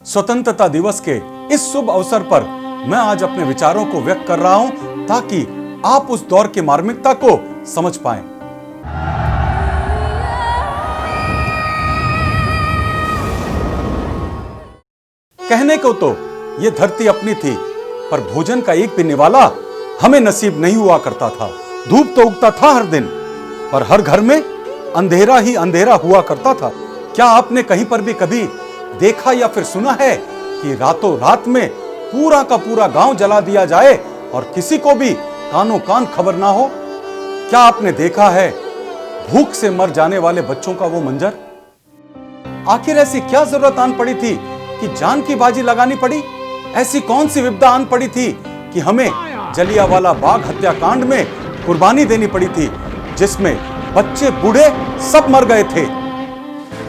स्वतंत्रता दिवस के इस शुभ अवसर पर मैं आज अपने विचारों को व्यक्त कर रहा हूं ताकि आप उस दौर की मार्मिकता को समझ पाएं। कहने को तो यह धरती अपनी थी, पर भोजन का एक भी निवाला हमें नसीब नहीं हुआ करता था। धूप तो उगता था हर दिन, पर हर घर में अंधेरा ही अंधेरा हुआ करता था। क्या आपने कहीं पर भी कभी देखा या फिर सुना है कि रातों रात में पूरा का पूरा गांव जला दिया जाए और किसी को भी कानों कान खबर ना हो? क्या आपने देखा है भूख से मर जाने वाले बच्चों का वो मंजर? आखिर ऐसी क्या जरूरत आन पड़ी थी कि जान की बाजी लगानी पड़ी? ऐसी कौन सी विपदा आन पड़ी थी कि हमें जलियांवाला बाग हत्याकांड में कुर्बानी देनी पड़ी थी, जिसमें बच्चे बूढ़े सब मर गए थे?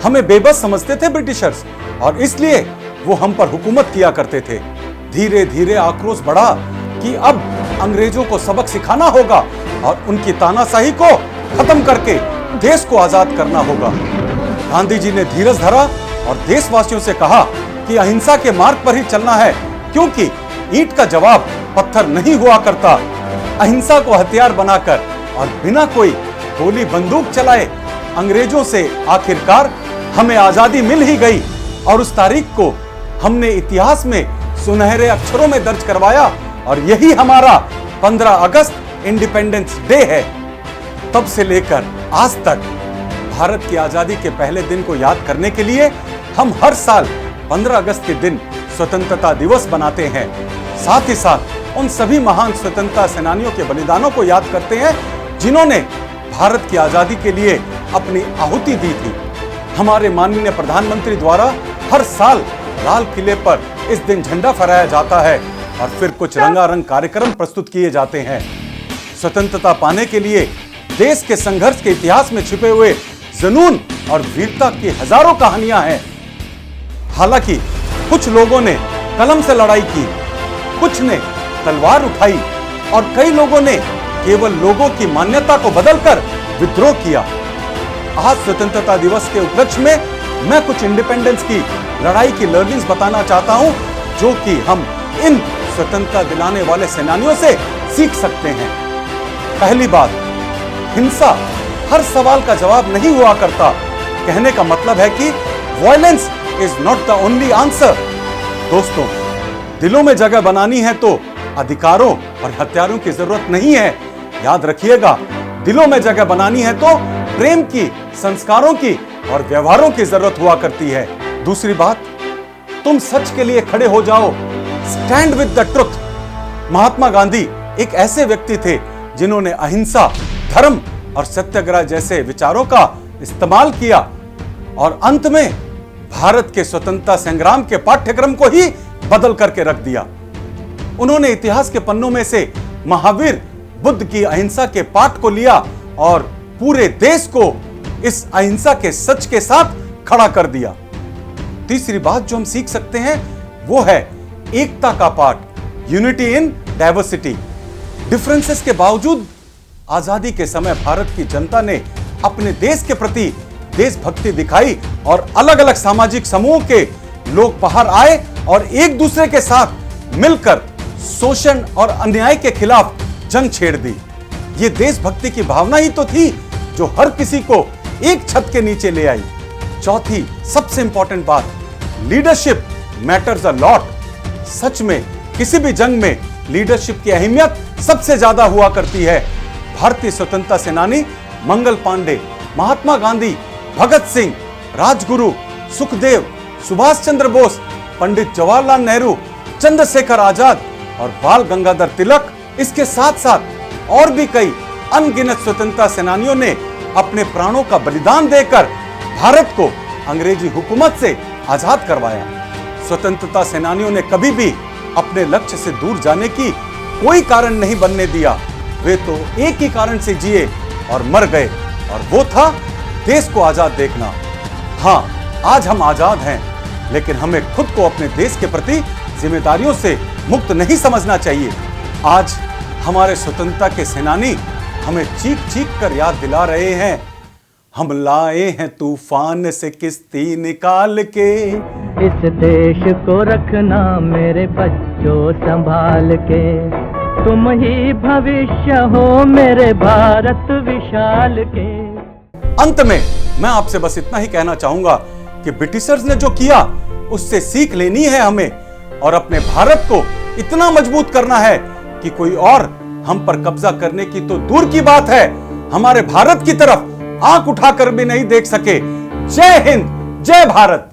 हमें बेबस समझते थे ब्रिटिशर्स और इसलिए वो हम पर हुकूमत किया करते थे। धीरे धीरे आक्रोश बढ़ा कि अब अंग्रेजों को सबक सिखाना होगा और उनकी तानाशाही को खत्म करके देश को आजाद करना होगा। गांधी जी ने धीरज धरा और देशवासियों से कहा कि अहिंसा के मार्ग पर ही चलना है, क्योंकि ईंट का जवाब पत्थर नहीं हुआ करता। अहिंसा को हथियार बनाकर और बिना कोई गोली बंदूक चलाए अंग्रेजों से आखिरकार हमें आजादी मिल ही गई और उस तारीख को हमने इतिहास में सुनहरे अक्षरों में दर्ज करवाया और यही हमारा 15 अगस्त इंडिपेंडेंस डे है। तब से लेकर आज तक भारत की आजादी के पहले दिन को याद करने के लिए हम हर साल 15 अगस्त के दिन स्वतंत्रता दिवस बनाते हैं। साथ ही साथ उन सभी महान स्वतंत्रता सेनानियों के बलिदानों को याद करते हैं जिन्होंने भारत की आजादी के लिए अपनी आहुति दी थी। हमारे माननीय प्रधानमंत्री द्वारा हर साल लाल किले पर इस दिन झंडा फहराया जाता है और फिर कुछ रंगारंग कार्यक्रम प्रस्तुत किए जाते हैं। स्वतंत्रता पाने के लिए देश के संघर्ष के इतिहास में छिपे हुए जुनून और वीरता की हजारों कहानियां हैं। हालांकि कुछ लोगों ने कलम से लड़ाई की, कुछ ने तलवार उठाई और कई लोगों ने केवल लोगों की मान्यता को बदलकर विद्रोह किया। आज स्वतंत्रता दिवस के उपलक्ष्य में मैं कुछ इंडिपेंडेंस की लड़ाई की लर्निंग्स बताना चाहता हूं, जो कि हम इन स्वतंत्रता दिलाने वाले सेनानियों से सीख सकते हैं। पहली बात, हिंसा हर सवाल का जवाब नहीं हुआ करता। कहने का मतलब है कि violence is not the only answer. दोस्तों, दिलों में जगह बनानी है तो अधिकारों और हथियारों की जरूरत नहीं है। याद रखिएगा, दिलों में जगह बनानी है तो प्रेम की, संस्कारों की और व्यवहारों की जरूरत हुआ करती है। दूसरी बात, तुम सच के लिए खड़े हो जाओ। Stand with the truth. Mahatma Gandhi एक ऐसे व्यक्ति थे जिन्होंने अहिंसा, धर्म और सत्याग्रह जैसे विचारों का इस्तेमाल किया और अंत में भारत के स्वतंत्रता संग्राम के पाठ्यक्रम को ही बदल करके रख दिया। उन्होंने इतिहास के पन्नों में से महावीर बुद्ध की अहिंसा के पाठ को लिया और पूरे देश को इस अहिंसा के सच के साथ खड़ा कर दिया। तीसरी बात जो हम सीख सकते हैं वो है एकता का पाठ, यूनिटी इन डाइवर्सिटी। डिफरेंसेस के बावजूद आजादी के समय भारत की जनता ने अपने देश के प्रति देशभक्ति दिखाई और अलग अलग सामाजिक समूहों के लोग बाहर आए और एक दूसरे के साथ मिलकर शोषण और अन्याय के खिलाफ जंग छेड़ दी। ये देशभक्ति की भावना ही तो थी जो हर किसी को एक छत के नीचे ले आई। चौथी सबसे इंपॉर्टेंट बात, लीडरशिप मैटर्स अ लॉट। सच में किसी भी जंग में लीडरशिप की अहमियत सबसे ज्यादा हुआ करती है। भारतीय स्वतंत्रता सेनानी मंगल पांडे, महात्मा गांधी, भगत सिंह, राजगुरु, सुखदेव, सुभाष चंद्र बोस, पंडित जवाहरलाल नेहरू, चंद्रशेखर आजाद और बाल गंगाधर तिलक, इसके साथ साथ और भी कई अनगिनत स्वतंत्रता सेनानियों ने अपने प्राणों का बलिदान देकर भारत को अंग्रेजी हुकूमत से आजाद करवाया। स्वतंत्रता सेनानियों ने कभी भी अपने लक्ष्य से दूर जाने की कोई कारण नहीं बनने दिया। वे तो एक ही कारण से जिए और मर गए, और वो था देश को आजाद देखना। हाँ, आज हम आजाद हैं, लेकिन हमें खुद को अपने देश के प्रति जिम्मेदारियों से मुक्त नहीं समझना चाहिए। आज हमारे स्वतंत्रता के सेनानी हमें चीख चीख कर याद दिला रहे हैं, हम लाए हैं तूफान से किश्ती निकाल के, इस देश को रखना मेरे बच्चों संभाल के, तुम ही भविष्य हो मेरे भारत विशाल के। अंत में मैं आपसे बस इतना ही कहना चाहूंगा कि ब्रिटिशर्स ने जो किया उससे सीख लेनी है हमें, और अपने भारत को इतना मजबूत करना है कि कोई और हम पर कब्जा करने की तो दूर की बात है, हमारे भारत की तरफ आंख उठाकर भी नहीं देख सके। जय हिंद, जय भारत।